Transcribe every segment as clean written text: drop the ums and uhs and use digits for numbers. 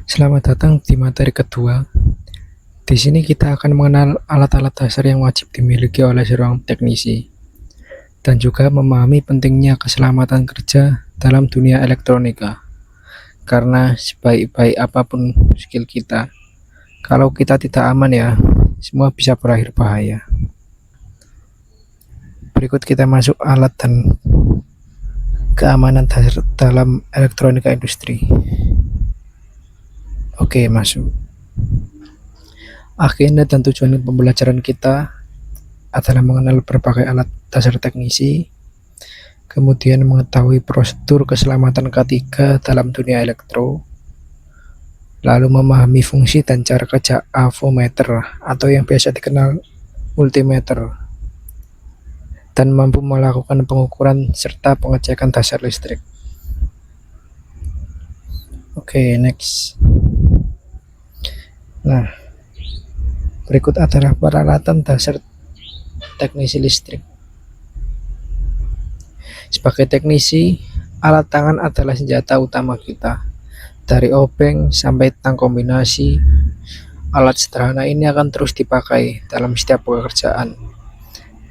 Selamat datang di materi kedua. Di sini kita akan mengenal alat-alat dasar yang wajib dimiliki oleh seorang teknisi dan juga memahami pentingnya keselamatan kerja dalam dunia elektronika. Karena sebaik-baik apapun skill kita, kalau kita tidak aman ya, semua bisa berakhir bahaya. Berikut kita masuk alat dan keamanan dasar dalam elektronika industri. Oke, masuk. Agenda dan tujuan pembelajaran kita adalah mengenal berbagai alat dasar teknisi, kemudian mengetahui prosedur keselamatan K3 dalam dunia elektro, lalu memahami fungsi dan cara kerja avometer atau yang biasa dikenal multimeter, dan mampu melakukan pengukuran serta pengecekan dasar listrik. Oke, next. Nah, berikut adalah peralatan dasar teknisi listrik. Sebagai teknisi, alat tangan adalah senjata utama kita. Dari obeng sampai tang kombinasi, alat sederhana ini akan terus dipakai dalam setiap pekerjaan,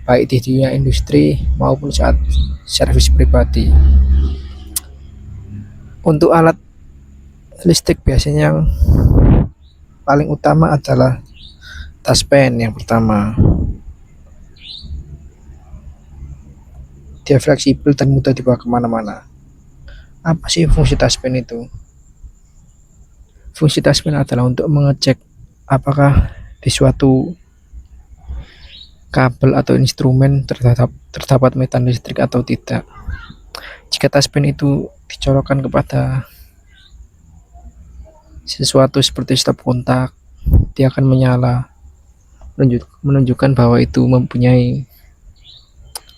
baik di dunia industri maupun saat servis pribadi. Untuk alat listrik biasanya yang paling utama adalah taspen yang pertama. Dia fleksibel dan mudah dibawa kemana-mana. Apa sih fungsi taspen itu? Fungsi taspen adalah untuk mengecek apakah di suatu kabel atau instrumen terdapat medan listrik atau tidak. Jika taspen itu dicolokkan kepada sesuatu seperti stop kontak, dia akan menyala, menunjukkan bahwa itu mempunyai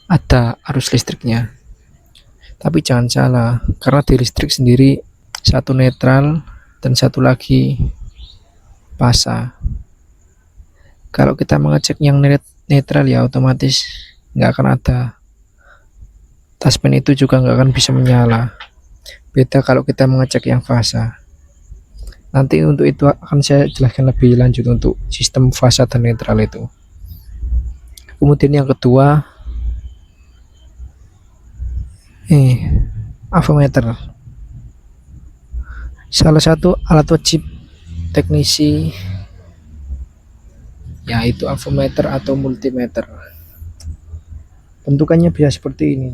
ada arus listriknya. Tapi jangan salah, karena di listrik sendiri satu netral dan satu lagi pasa. Kalau kita mengecek yang netral ya otomatis nggak akan ada. Taspen itu juga nggak akan bisa menyala. Beda kalau kita mengecek yang fasa. Nanti untuk itu akan saya jelaskan lebih lanjut untuk sistem fasa dan netral itu. Kemudian yang kedua, avometer. Salah satu alat wajib teknisi yaitu avometer atau multimeter. Bentukannya bisa seperti ini.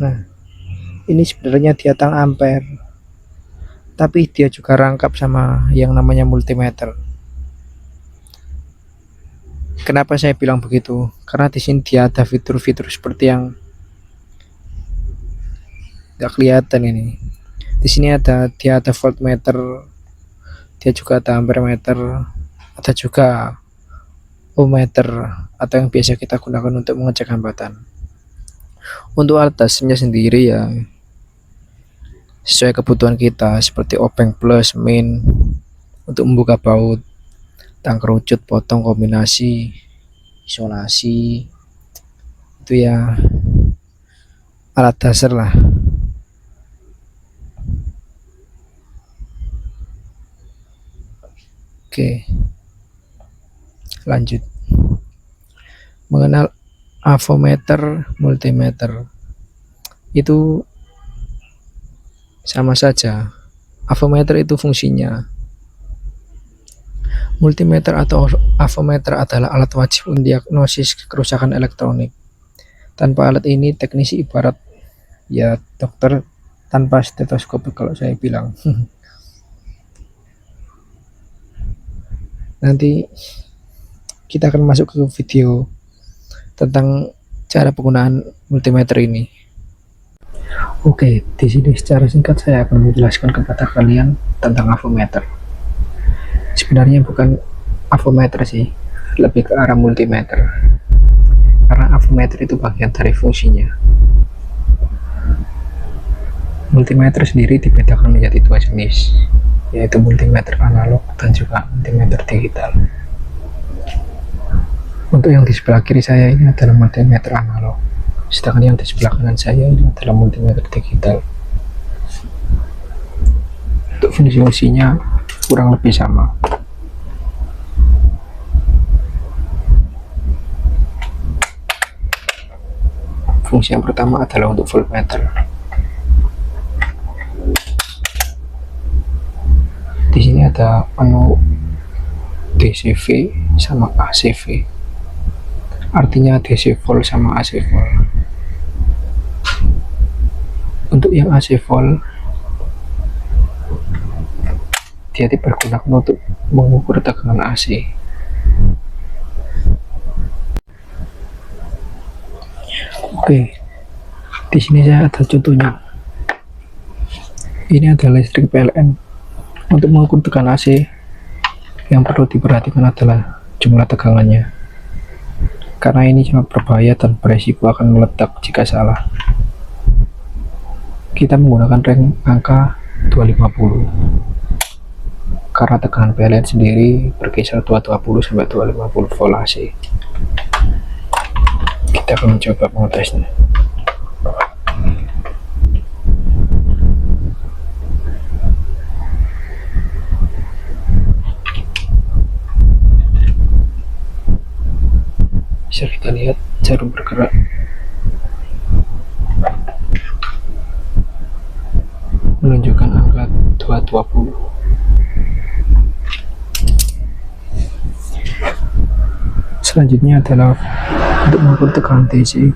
Nah, ini sebenarnya dia tang ampere, tapi dia juga rangkap sama yang namanya multimeter. Kenapa saya bilang begitu? Karena di sini dia ada fitur-fitur seperti yang nggak kelihatan ini. Di sini dia ada voltmeter, dia juga ada amperemeter, ada juga ohmmeter atau yang biasa kita gunakan untuk mengecek hambatan. Untuk alat dasarnya sendiri ya sesuai kebutuhan kita, seperti obeng plus, min untuk membuka baut, tang kerucut, potong, kombinasi, isolasi, itu ya alat dasar lah. Oke, lanjut. Mengenal avometer, multimeter itu sama saja. Avometer itu fungsinya. Multimeter atau avometer adalah alat wajib untuk diagnosis kerusakan elektronik. Tanpa alat ini teknisi ibarat ya dokter tanpa stetoskop kalau saya bilang. Nanti kita akan masuk ke video tentang cara penggunaan multimeter ini. Oke, di sini secara singkat saya akan menjelaskan kepada kalian tentang avometer. Sebenarnya bukan avometer sih, lebih ke arah multimeter. Karena avometer itu bagian dari fungsinya. Multimeter sendiri dibedakan menjadi dua jenis, yaitu multimeter analog dan juga multimeter digital. Untuk yang di sebelah kiri saya ini adalah multimeter analog, sedangkan yang di sebelah kanan saya ini adalah multimeter digital. fungsi-fungsinya kurang lebih sama. Fungsi yang pertama adalah untuk voltmeter. Di sini ada menu DCV sama ACV. Artinya DC volt sama AC volt. Untuk yang AC volt, dia dipergunakan untuk mengukur tegangan AC. Oke, di sini saya ada contohnya. Ini adalah listrik PLN. Untuk mengukur tegangan AC, yang perlu diperhatikan adalah jumlah tegangannya, karena ini sangat berbahaya dan beresiko akan meledak jika salah. Kita menggunakan rank angka 250 karena tegangan PLN sendiri berkisar 220 sampai 250 volt AC. Kita akan mencoba mengetesnya. Bisa kita lihat jarum bergerak. Menunjukkan angka 220. Selanjutnya adalah untuk mengukur tegangan DC.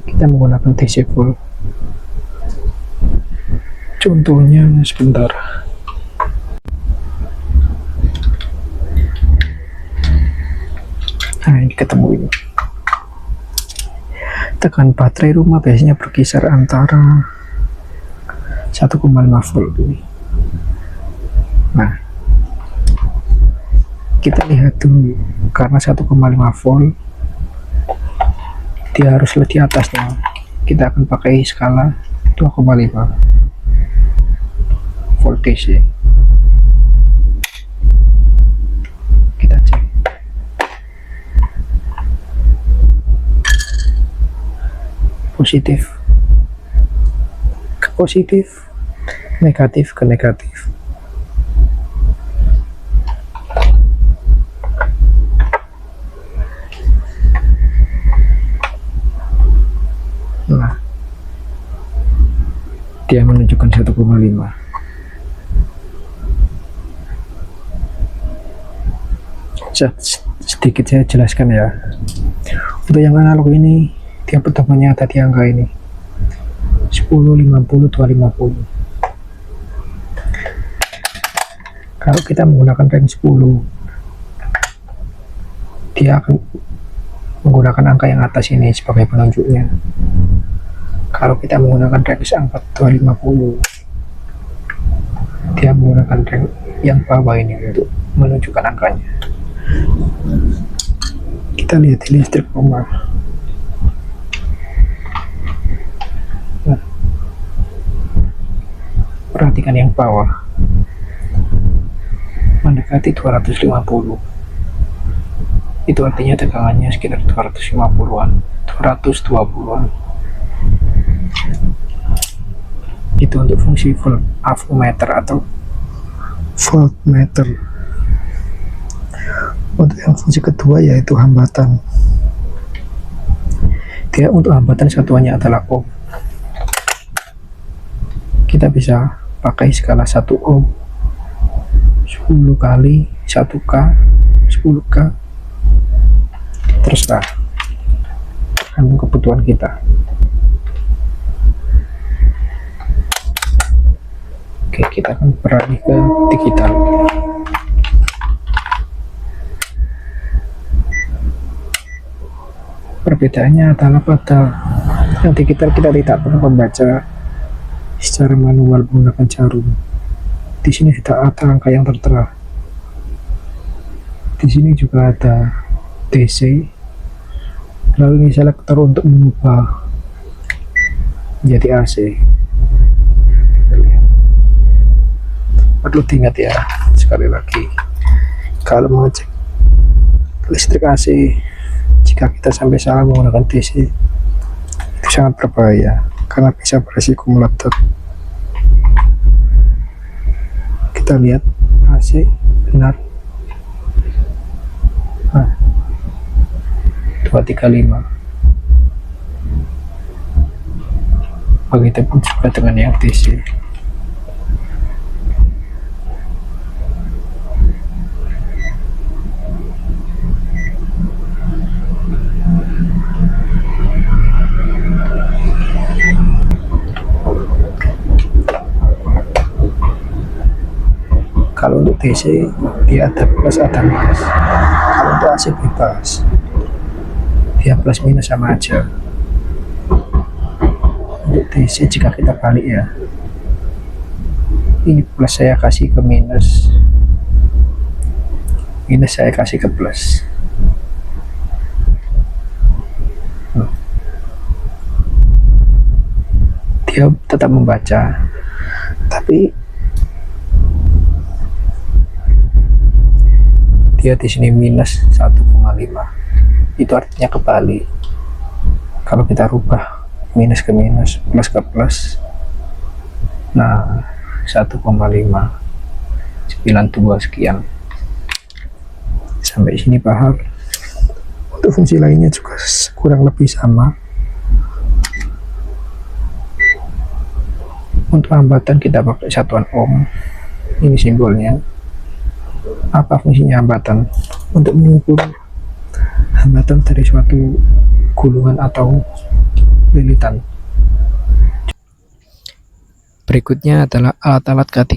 Kita menggunakan DC volt. Contohnya sebentar. Nah, ini ketemu ini. Tegangan baterai rumah biasanya berkisar antara 1,5 volt ini. Nah, kita lihat dulu, karena 1,5 volt dia harus lebih atasnya. Kita akan pakai skala 2,5 volt DC. Kita cek. Positif ke positif, negatif ke negatif. Nah, dia menunjukkan 1,5. Sedikit saya jelaskan ya. Untuk yang analog ini, dia pertamanya ada di angka ini 10, 50, 250. Kalau kita menggunakan rank 10, dia akan menggunakan angka yang atas ini sebagai penunjuknya. Kalau kita menggunakan rank angka 250, dia menggunakan rank yang bawah ini untuk menunjukkan angkanya. Kita lihat di listrik rumah. Nah, perhatikan yang bawah mendekati 250. Itu artinya tegangannya sekitar 250-an, 220-an. Itu untuk fungsi voltmeter atau voltmeter. Untuk yang fungsi kedua yaitu hambatan. Dia untuk hambatan satuannya adalah ohm. Kita bisa pakai skala 1 ohm, 10 kali 1K, 10K, terserah tergantung kebutuhan kita. Oke, kita akan beralih ke digital. Perbedaannya adalah pada yang digital kita tidak perlu membaca secara manual menggunakan jarum. Di sini sudah ada angka yang tertera. Di sini juga ada DC. Lalu ini selektor untuk mengubah menjadi AC. Kita lihat. Perlu diingat ya, sekali lagi, kalau mengecek listrik AC, jika kita sampai salah menggunakan DC, itu sangat berbahaya karena bisa beresiko meledak. Kita lihat AC benar. Nah, 235. Begitupun juga dengan yang DC. Kalau untuk DC dia ada plus ada minus. Kalau untuk AC bebas, dia plus minus sama aja. Untuk DC jika kita balik ya, ini plus saya kasih ke minus, minus saya kasih ke plus. Dia tetap membaca, tapi dia di sini minus 1,5. Itu artinya kebalik. Kalau kita rubah minus ke minus, plus ke plus, nah 1,5 92 sekian. Sampai sini paham. Untuk fungsi lainnya juga kurang lebih sama. Untuk hambatan kita pakai satuan ohm. Ini simbolnya. Apa fungsinya hambatan? Untuk mengukur hambatan dari suatu gulungan atau lilitan. Berikutnya adalah alat-alat K3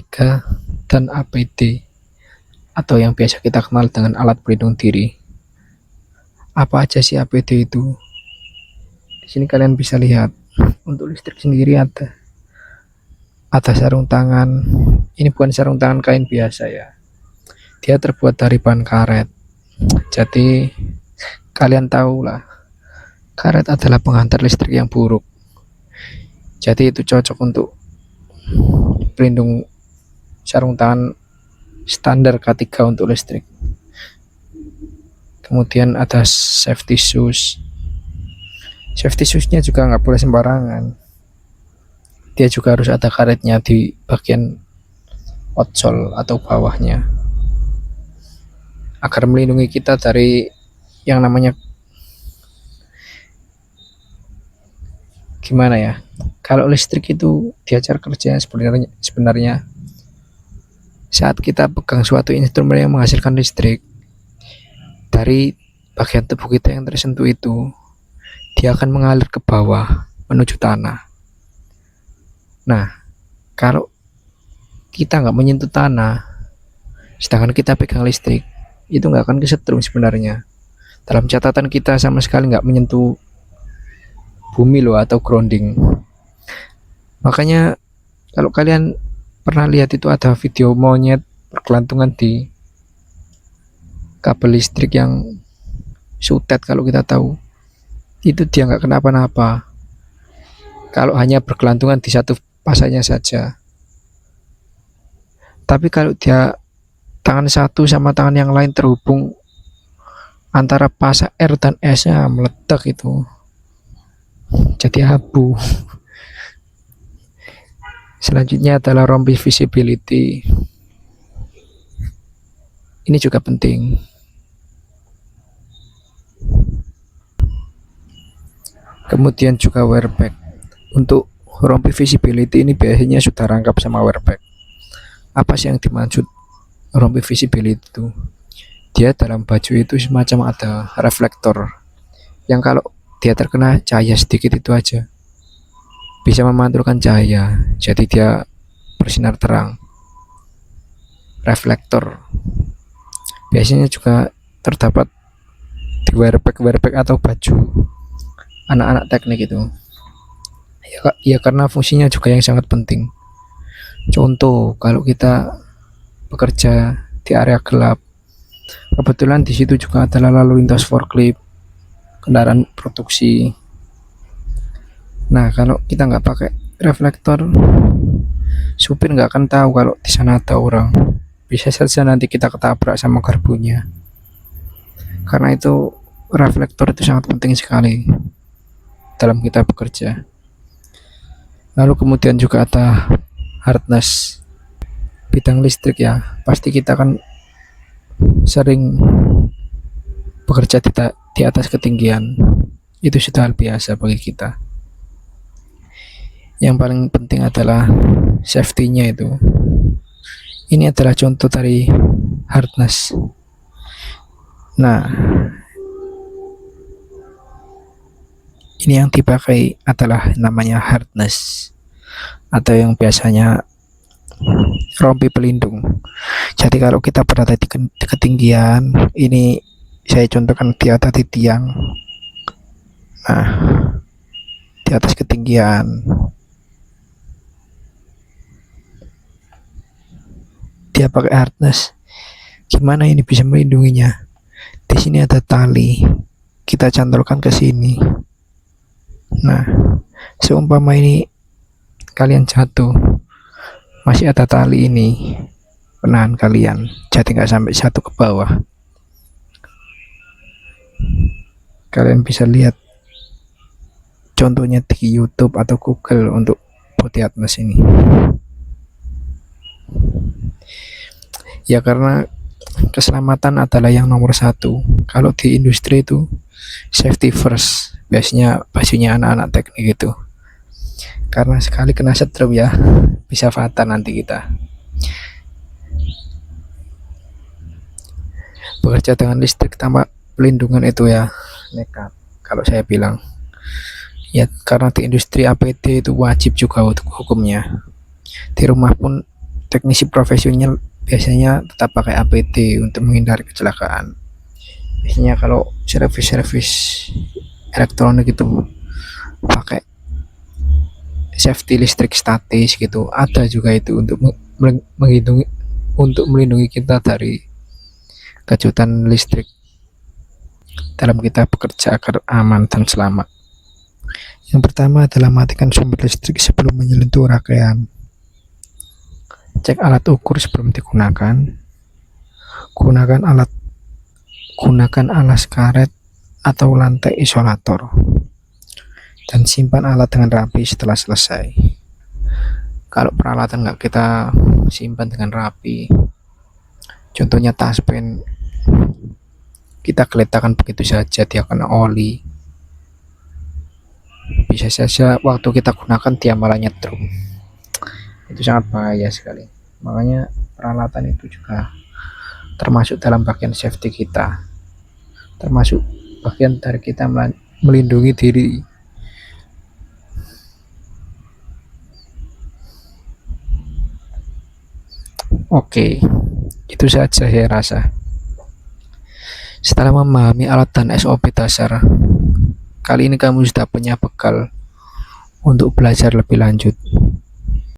dan APD atau yang biasa kita kenal dengan alat pelindung diri. Apa aja sih APD itu? Di sini kalian bisa lihat. Untuk listrik sendiri ada sarung tangan. Ini bukan sarung tangan kain biasa ya. Dia terbuat dari bahan karet. Jadi kalian tahu lah, karet adalah penghantar listrik yang buruk. Jadi itu cocok untuk pelindung sarung tangan standar K3 untuk listrik. Kemudian ada safety shoes. Safety shoesnya juga nggak boleh sembarangan. Dia juga harus ada karetnya di bagian outsole atau bawahnya, agar melindungi kita dari yang namanya gimana ya, kalau listrik itu dia cara kerjanya sebenarnya saat kita pegang suatu instrumen yang menghasilkan listrik, dari bagian tubuh kita yang tersentuh itu dia akan mengalir ke bawah menuju tanah. Nah, kalau kita nggak menyentuh tanah sedangkan kita pegang listrik, itu nggak akan kesetrum sebenarnya. Dalam catatan kita sama sekali nggak menyentuh bumi loh atau grounding. Makanya kalau kalian pernah lihat itu ada video monyet bergelantungan di kabel listrik yang sutet, kalau kita tahu itu dia nggak kenapa-napa kalau hanya bergelantungan di satu pasanya saja. Tapi kalau dia tangan satu sama tangan yang lain terhubung antara pasa R dan S-nya, meledak itu, jadi abu. Selanjutnya adalah rompi visibility. Ini juga penting. Kemudian juga wear pack. Untuk rompi visibility ini biasanya sudah rangkap sama wear pack. Apa sih yang dimaksud rompi visibility itu? Dia dalam baju itu semacam ada reflektor yang kalau dia terkena cahaya sedikit itu aja bisa memantulkan cahaya, jadi dia bersinar terang. Reflektor biasanya juga terdapat di wear pack atau baju anak-anak teknik itu ya, karena fungsinya juga yang sangat penting. Contoh, kalau kita bekerja di area gelap, kebetulan di situ juga adalah lalu lintas forklift, kendaraan produksi. Nah, kalau kita nggak pakai reflektor, supir nggak akan tahu kalau di sana ada orang. Bisa saja nanti kita ketabrak sama garbunya. Karena itu reflektor itu sangat penting sekali dalam kita bekerja. Lalu kemudian juga ada harness bidang listrik ya. Pasti kita kan sering bekerja di atas ketinggian. Itu sudah hal biasa bagi kita. Yang paling penting adalah safety-nya itu. Ini adalah contoh dari harness. Nah, ini yang dipakai adalah namanya harness atau yang biasanya rompi pelindung. Jadi kalau kita berada di ketinggian, ini saya contohkan di atas di tiang. Nah, di atas ketinggian. Dia pakai harness. Gimana ini bisa melindunginya? Di sini ada tali. Kita cantolkan ke sini. Nah, seumpama ini kalian jatuh, masih ada tali ini penahan kalian, jadi nggak sampai jatuh ke bawah. Kalian bisa lihat contohnya di YouTube atau Google untuk body harness ini. Ya karena keselamatan adalah yang nomor satu. Kalau di industri itu safety first, biasanya bajunya anak-anak teknik itu. Karena sekali kena setrum ya bisa fatal nanti kita. Bekerja dengan listrik tanpa pelindungan itu ya nekat kalau saya bilang. Ya karena di industri APD itu wajib juga untuk hukumnya. Di rumah pun teknisi profesional biasanya tetap pakai APD untuk menghindari kecelakaan. Biasanya kalau servis elektronik itu pakai safety listrik statis gitu. Ada juga itu untuk melindungi kita dari kejutan listrik dalam kita bekerja agar aman dan selamat. Yang pertama adalah matikan sumber listrik sebelum menyentuh rangkaian. Cek alat ukur sebelum digunakan. Gunakan alas karet atau lantai isolator. Dan simpan alat dengan rapi setelah selesai. Kalau peralatan nggak kita simpan dengan rapi, contohnya taspen, kita geletakkan begitu saja, dia kena oli. Bisa saja waktu kita gunakan dia malah nyetrum. Itu sangat bahaya sekali. Makanya peralatan itu juga termasuk dalam bagian safety kita, termasuk bagian dari kita melindungi diri. Oke, itu saja saya rasa. Setelah memahami alat dan SOP dasar, kali ini kamu sudah punya bekal untuk belajar lebih lanjut.